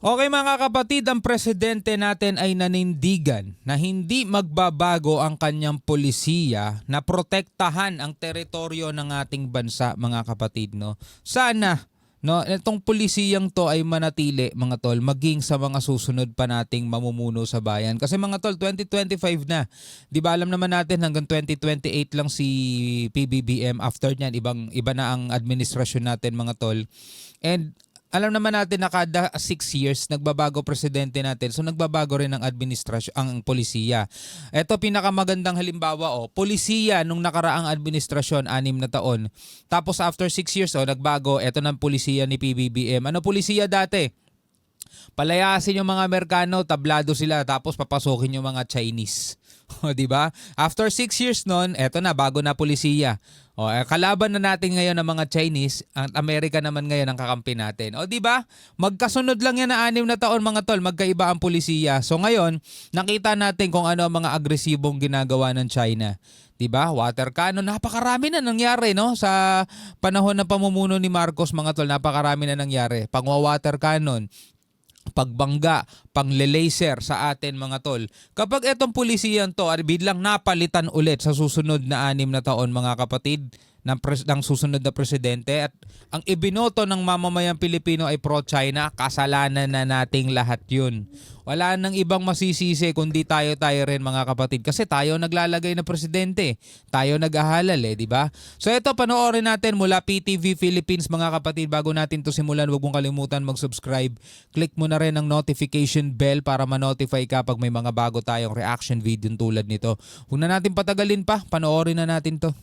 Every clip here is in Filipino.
Okay mga kapatid, ang presidente natin ay nanindigan na hindi magbabago ang kanyang polisiya na protektahan ang teritoryo ng ating bansa mga kapatid. No? Sana itong pulisiyang to ay manatili mga tol maging sa mga susunod pa nating mamumuno sa bayan. Kasi mga tol, 2025 na. Di ba alam naman natin hanggang 2028 lang si PBBM. After niyan, iba na ang administrasyon natin mga tol. And alam naman natin na kada 6 years nagbabago presidente natin. So nagbabago rin ang administrasyon, ang polisiya. Ito pinakamagandang halimbawa, polisiya nung nakaraang administrasyon 6 na taon. Tapos after 6 years nagbago, ito ng polisiya ni PBBM. Ano polisiya dati? Palayasin yung mga Amerikano, tablado sila, tapos papasukin yung mga Chinese. O, di ba? After 6 years noon, eto na, bago na polisiya. O, kalaban na natin ngayon ng mga Chinese, at Amerika naman ngayon ang kakampi natin. O, di ba? Magkasunod lang yan na 6 na taon mga tol, magkaiba ang polisiya. So ngayon, nakita natin kung ano ang mga agresibong ginagawa ng China. 'Di ba? Water cannon, napakarami na nangyari no sa panahon ng pamumuno ni Marcos mga tol, napakarami na nangyari. Pangwa-water cannon, pagbangga, pangle-laser sa atin mga tol. Kapag etong pulisiyan to ay biglang napalitan ulit sa susunod na 6 na taon mga kapatid ng susunod na presidente at ang ibinoto ng mamamayang Pilipino ay pro-China, kasalanan na nating lahat yun. Wala nang ibang masisisi kundi tayo rin mga kapatid kasi tayo naglalagay na presidente. Tayo nag-ahalal di ba? So ito, panoorin natin mula PTV Philippines mga kapatid. Bago natin to simulan, huwag mong kalimutan mag-subscribe. Click mo na rin ang notification bell para ma-notify ka pag may mga bago tayong reaction video tulad nito. Huwag na natin patagalin pa, panoorin na natin to.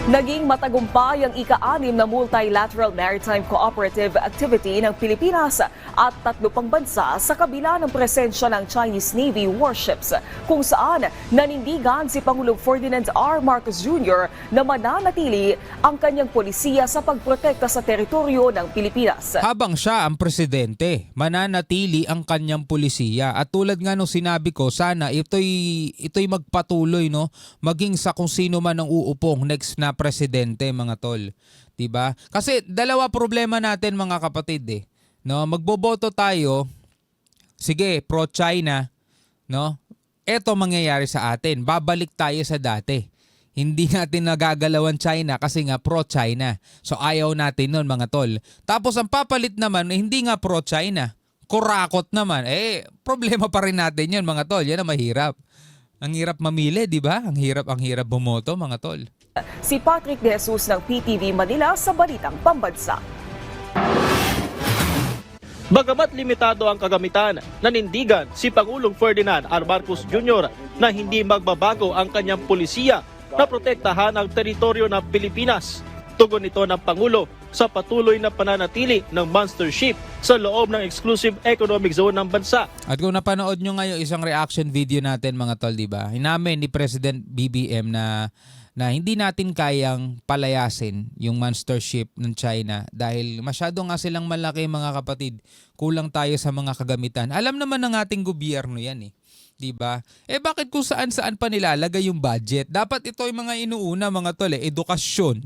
Naging matagumpay ang ika-6 na Multilateral Maritime Cooperative Activity ng Pilipinas at 3 pang bansa sa kabila ng presensya ng Chinese Navy warships kung saan nanindigan si Pangulong Ferdinand R. Marcos Jr. na mananatili ang kanyang polisiya sa pagprotekta sa teritoryo ng Pilipinas. Habang siya ang presidente, mananatili ang kanyang polisiya at tulad nga nung sinabi ko, sana ito'y magpatuloy maging sa kung sino man ang uupong next na presidente mga tol, 'di ba? Kasi dalawa problema natin mga kapatid no, magboboto tayo, sige, pro-China, no? Ito mangyayari sa atin, babalik tayo sa dati. Hindi natin nagagalawan China kasi nga pro-China. So ayaw natin nun mga tol. Tapos ang papalit naman, hindi nga pro-China, kurakot naman. Problema pa rin natin yun mga tol. Yan ang mahirap. Ang hirap mamili, di ba? Ang hirap bumoto mga tol. Si Patrick De Jesus ng PTV Manila sa Balitang Pambansa. Bagamat limitado ang kagamitan, nanindigan si Pangulong Ferdinand R. Marcos Jr. na hindi magbabago ang kanyang pulisiya na protektahan ang teritoryo ng Pilipinas. Tugon ito ng Pangulo sa patuloy na pananatili ng monster ship sa loob ng exclusive economic zone ng bansa. At kung napanood nyo ngayon isang reaction video natin mga tol, di ba? Inamin ni President BBM na hindi natin kayang palayasin yung monster ship ng China dahil masyado nga silang malaki mga kapatid. Kulang tayo sa mga kagamitan. Alam naman ng ating gobyerno yan 'di ba? Bakit kung saan pa nilalagay yung budget? Dapat ito yung mga inuuna mga tol, edukasyon,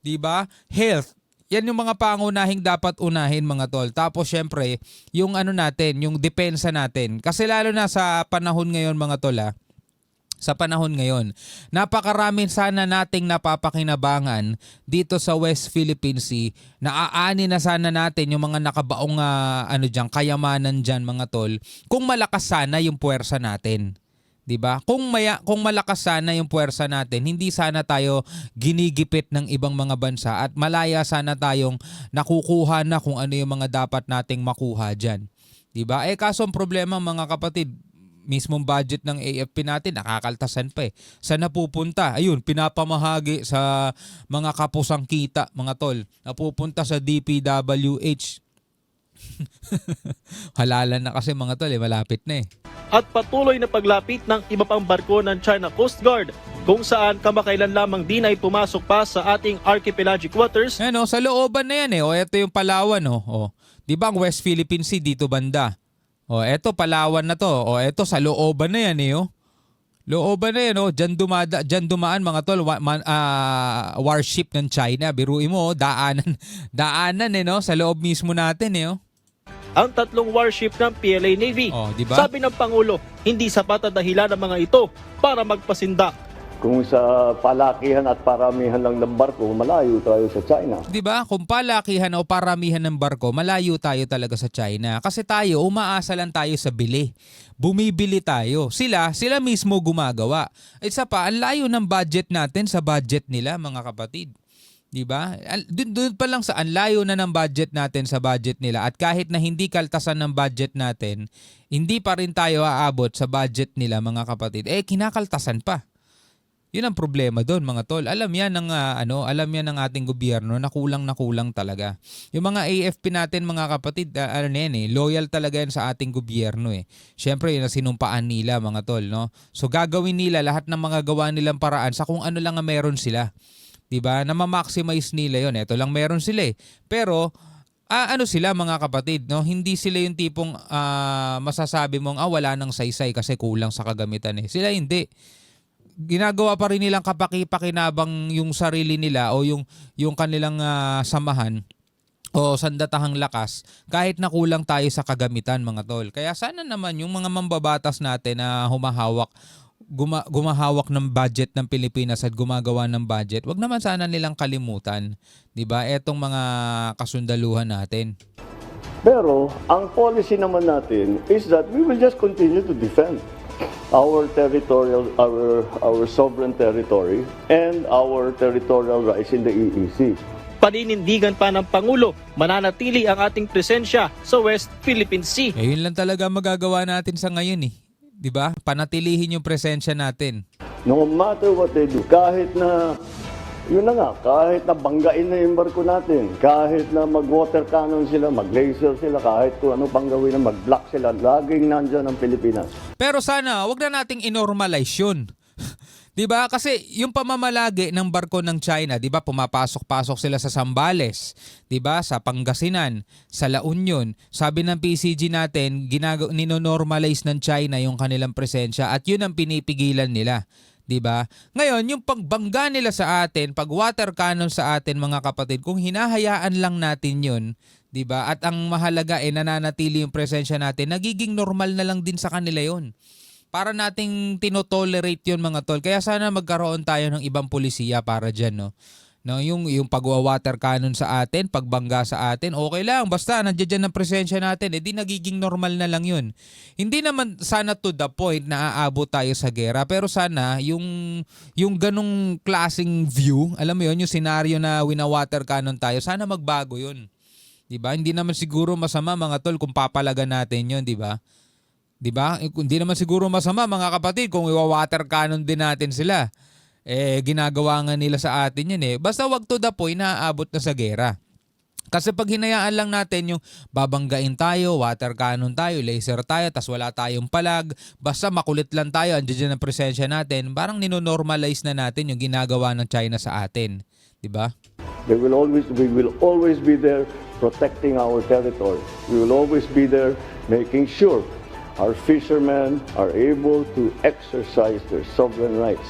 'di ba? Health. Yan yung mga pangunahing dapat unahin mga tol. Tapos syempre, yung natin, yung depensa natin. Kasi lalo na sa panahon ngayon mga tol sa panahon ngayon, napakarami sana nating napapakinabangan dito sa West Philippine Sea. Naaani na sana natin yung mga nakabaong kayamanan diyan mga tol. Kung malakas sana yung puwersa natin. 'Di ba? Kung malakas sana yung puwersa natin, hindi sana tayo ginigipit ng ibang mga bansa at malaya sana tayong nakukuha na kung ano yung mga dapat nating makuha diyan. 'Di ba? Kaso ang problema mga kapatid, mismong budget ng AFP natin nakakaltasan pa Saan napupunta? Ayun, pinapamahagi sa mga kapusang kita mga tol. Napupunta sa DPWH. Halalan na kasi mga tol, malapit na At patuloy na paglapit ng iba pang barko ng China Coast Guard kung saan kamakailan lamang din ay pumasok pa sa ating archipelagic waters. Sa looban na yan ito yung Palawan Di ba ang West Philippine Sea dito banda? Eto Palawan na to. Eto sa looban na yan Looban na yan Diyan dumaan mga tol, warship ng China. Biruin mo daanan sa loob mismo natin ang 3 warship ng PLA Navy. Oh, di ba? Sabi ng Pangulo, hindi sapat ang dahilan ng mga ito para magpasindak. Kung sa palakihan at paramihan lang ng barko, malayo tayo sa China. 'Di ba? Kung palakihan o paramihan ng barko, malayo tayo talaga sa China. Kasi tayo, umaasa lang tayo sa bili. Bumibili tayo. Sila mismo gumagawa. Isa pa, ang layo ng budget natin sa budget nila, mga kapatid. 'Di ba? Doon pa lang sa ang layo na ng budget natin sa budget nila, at kahit na hindi kaltasan ng budget natin, hindi pa rin tayo aabot sa budget nila, mga kapatid. Kinakaltasan pa. Yun ang problema doon, mga tol. Alam yan ng ating gobyerno na kulang talaga. Yung mga AFP natin, mga kapatid, loyal talaga yan sa ating gobyerno eh. Syempre, yun ang sinumpaan nila, mga tol, no? So gagawin nila lahat ng mga gawa nilang paraan sa kung ano lang ang meron sila. 'Di ba? Na ma-maximize nila yun. Ito lang meron sila eh. Pero sila, mga kapatid, no? Hindi sila yung tipong masasabi mong wala nang saysay kasi kulang sa kagamitan eh. Sila hindi. Ginagawa pa rin nilang kapaki-pakinabang yung sarili nila o yung kanilang samahan o sandatahang lakas kahit na kulang tayo sa kagamitan, mga tol. Kaya sana naman yung mga mambabatas natin na gumahawak ng budget ng Pilipinas at gumagawa ng budget, wag naman sana nilang kalimutan, 'di ba? Etong mga kasundaluhan natin. Pero ang policy naman natin is that we will just continue to defend our territorial, our sovereign territory and our territorial rights in the EEZ. Paninindigan pa ng Pangulo, mananatili ang ating presensya sa West Philippine Sea. Yun lang talaga magagawa natin sa ngayon eh. 'Di ba? Panatilihin yung presensya natin. No matter what they do, kahit na kahit na banggain na yung barko natin, kahit na mag-water cannon sila, mag-laser sila, kahit kung ano pang gawin na mag-block sila, laging nandyan ang Pilipinas. Pero sana, wag na nating inormalize yun. 'Di ba? Kasi yung pamamalagi ng barko ng China, 'di ba, pumapasok-pasok sila sa Zambales, 'di ba, sa Pangasinan, sa La Union. Sabi ng PCG natin, ninonormalize ng China yung kanilang presensya at yun ang pinipigilan nila. 'Di ba? Ngayon, yung pagbangga nila sa atin, pag water cannon sa atin, mga kapatid, kung hinahayaan lang natin 'yun, 'di ba? At ang mahalaga nananatili yung presensya natin, nagiging normal na lang din sa kanila 'yon. Para nating tinotolerate 'yon, mga tol. Kaya sana magkaroon tayo ng ibang pulisiya para diyan, no. No, yung pagwa-water cannon sa atin, pagbangga sa atin, okay lang, basta nandiyan ang presensya natin, di nagiging normal na lang 'yun. Hindi naman sana to the point na aabot tayo sa gera, pero sana yung ganung klaseng view, alam mo 'yun, yung senaryo na wina-water cannon tayo, sana magbago 'yun. 'Di ba? Hindi naman siguro masama, mga tol, kung papalagan natin 'yun, 'di ba? 'Di ba? Hindi naman siguro masama, mga kapatid, kung iwa-water cannon din natin sila. Ginagawa nga nila sa atin yun eh. Basta wag to the point na aabot na sa gera. Kasi pag hinayaan lang natin yung babanggain tayo, water cannon tayo, laser tayo, tas wala tayong palag, basta makulit lang tayo, andiyan ang presensya natin, parang ninonormalize na natin yung ginagawa ng China sa atin. 'Di ba? We will always be there protecting our territory. We will always be there making sure our fishermen are able to exercise their sovereign rights.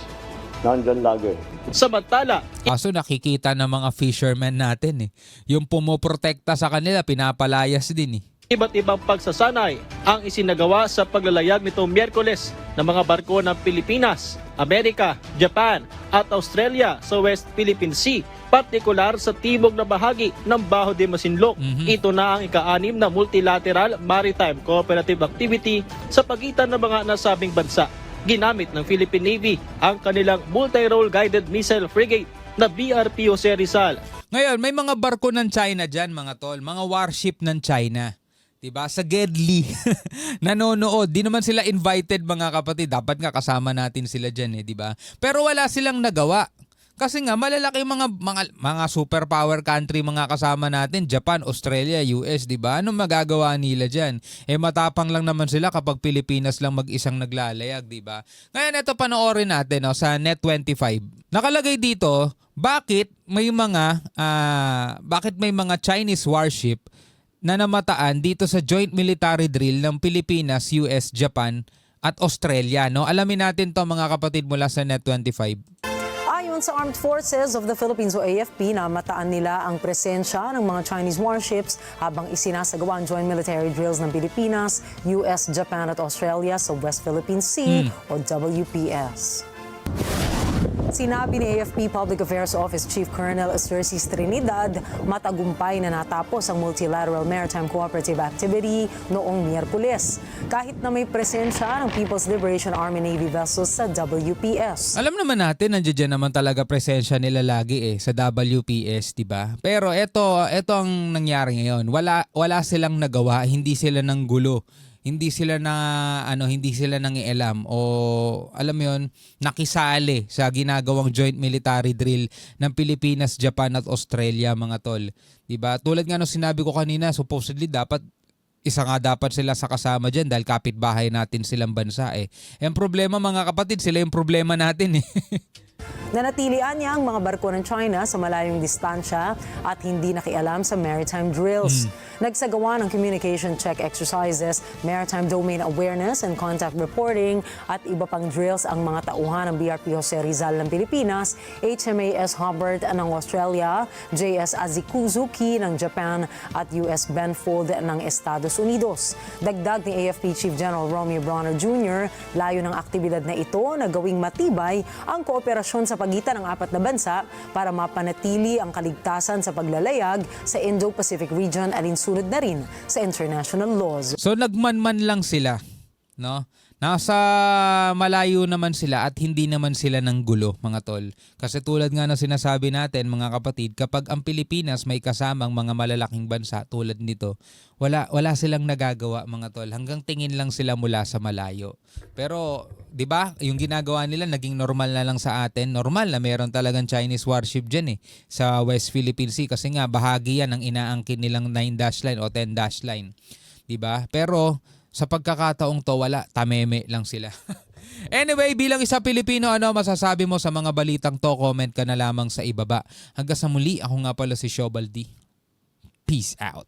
Nandyan lagi. Samantala, Kaso nakikita ng mga fishermen natin yung pumoprotekta sa kanila, pinapalayas din eh. iba't ibang pagsasanay ang isinagawa sa paglalayag nitong Miyerkules ng mga barko ng Pilipinas, Amerika, Japan at Australia sa West Philippine Sea, partikular sa timog na bahagi ng Baho de Masinloc. Ito na ang ika-6 na multilateral maritime cooperative activity sa pagitan ng mga nasabing bansa. Ginamit ng Philippine Navy ang kanilang multi-role guided missile frigate na BRP Jose Rizal. Ngayon, may mga barko ng China dyan, mga tol, mga warship ng China. 'Di ba? Sa Gedli. Nanonood. Di naman sila invited, mga kapatid. Dapat nga kasama natin sila dyan 'di ba? Pero wala silang nagawa. Kasi nga malalaki mga superpower country mga kasama natin, Japan, Australia, US, 'di ba? Anong magagawa nila diyan? Matapang lang naman sila kapag Pilipinas lang mag-isang naglalayag, 'di ba? Ngayon ito panoorin natin sa Net25. Nakalagay dito, bakit may mga Chinese warship na namataan dito sa joint military drill ng Pilipinas, US, Japan at Australia, no? Alamin natin 'to, mga kapatid, mula sa Net25. Ayon Ayon sa Armed Forces of the Philippines o AFP na mataan nila ang presensya ng mga Chinese warships habang isinasagawa ang joint military drills ng Pilipinas, US, Japan at Australia sa West Philippine Sea o WPS. Sinabi ni AFP Public Affairs Office Chief Colonel Cercis Trinidad, matagumpay na natapos ang multilateral maritime cooperative activity noong Miyerkules, kahit na may presensya ng People's Liberation Army Navy vessels sa WPS. Alam naman natin, nandiyan naman talaga presensya nila lagi sa WPS, di ba? Pero ito ang nangyari ngayon. Wala silang nagawa, hindi sila nang gulo. Hindi sila nangialam o alam mo yun, nakisali sa ginagawang joint military drill ng Pilipinas, Japan at Australia, mga tol. Diba? Tulad nga nung sinabi ko kanina, supposedly dapat sila sa kasama dyan dahil kapitbahay natin silang bansa Ang problema, mga kapatid, sila yung problema natin Nanatilian niya ang mga barko ng China sa malayong distansya at hindi nakialam sa maritime drills. Nagsagawa ng communication check exercises, maritime domain awareness and contact reporting at iba pang drills ang mga tauhan ng BRP Jose Rizal ng Pilipinas, HMAS Hubbard ng Australia, JS Azikuzuki ng Japan at US Benfold ng Estados Unidos. Dagdag ni AFP Chief General Romeo Bronner Jr., layo ng aktibidad na ito na gawing matibay ang kooperasyon sa pagitan ng apat na bansa para mapanatili ang kaligtasan sa paglalayag sa Indo-Pacific region at insunod na rin sa international laws. So nagmanman lang sila, no? Nasa malayo naman sila at hindi naman sila ng gulo, mga tol. Kasi tulad nga na sinasabi natin, mga kapatid, kapag ang Pilipinas may kasamang mga malalaking bansa tulad nito, wala silang nagagawa, mga tol. Hanggang tingin lang sila mula sa malayo. Pero, di ba, yung ginagawa nila naging normal na lang sa atin. Normal na meron talagang Chinese warship dyan sa West Philippine Sea. Kasi nga, bahagi yan ng inaangkin nilang 9-dash line o 10-dash line. Di ba? Pero, sa pagkakataong to, wala, tameme lang sila. Anyway, bilang isa Pilipino, ano masasabi mo sa mga balitang to? Comment ka na lamang sa ibaba. Hanggang sa muli, ako nga pala si Shobaldi. Peace out.